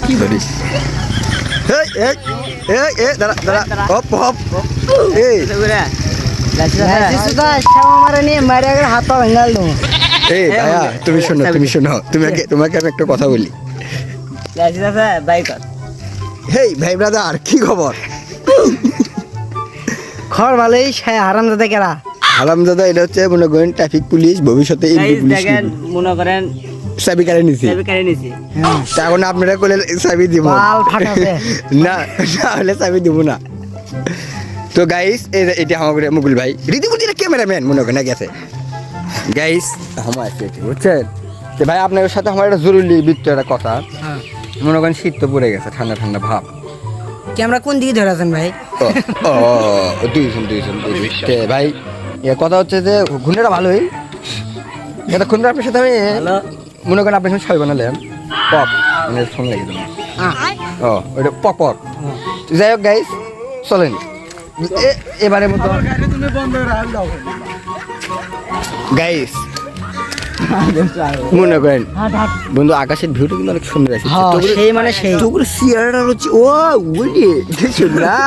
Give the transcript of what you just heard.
কি করিস দাঁড়া দাঁড়া হপ হপ এই এই ভাইয়া তুমি শোনো তোমাকে আমি একটা কথা বলি। হেই ভাই ব্রাদার কি খবর? খবর ভালোই। হারামজাদা কেরা? হারামজাদা এটা হচ্ছে মনে করেন ট্রাফিক পুলিশ, ভবিষ্যতে এমপি পুলিশ মনে করেন চাবি কারে নিছি। এখন আপনারা করলে চাবি দিব না, না হলে চাবি দিব না। তো গাইস এটা আমার মুকুল ভাই রীতিমতিটা ক্যামেরাম্যান মনে করেন গেছে। গাইস আমার আছে বুঝছেন যে ভাই আপনার সাথে আমার একটা জরুরি বৃত্ত একটা কথা। মনে করেন শীত তো পড়ে গেছে, ঠান্ডা ঠান্ডা ভাব। ক্যামেরা কোন দিকে ধরে আছেন ভাই? দুইজন ভাই কথা হচ্ছে যে ঘুনেটা ভালোই। এতক্ষণ আপনার সাথে আমি মনে করেন আপনার সঙ্গে ছয় বানালাম পপ মানে ফোন লাগিয়ে দিলাম। ওইটা পপ পপ। যাই হোক গাইস চলেন এবারে মতো গাইস মনে করেন বন্ধু আকাশের ভিউটা কিন্তু অনেক সুন্দর আছে। সেই মানে সেই চেয়ারটা হচ্ছে ও ওই না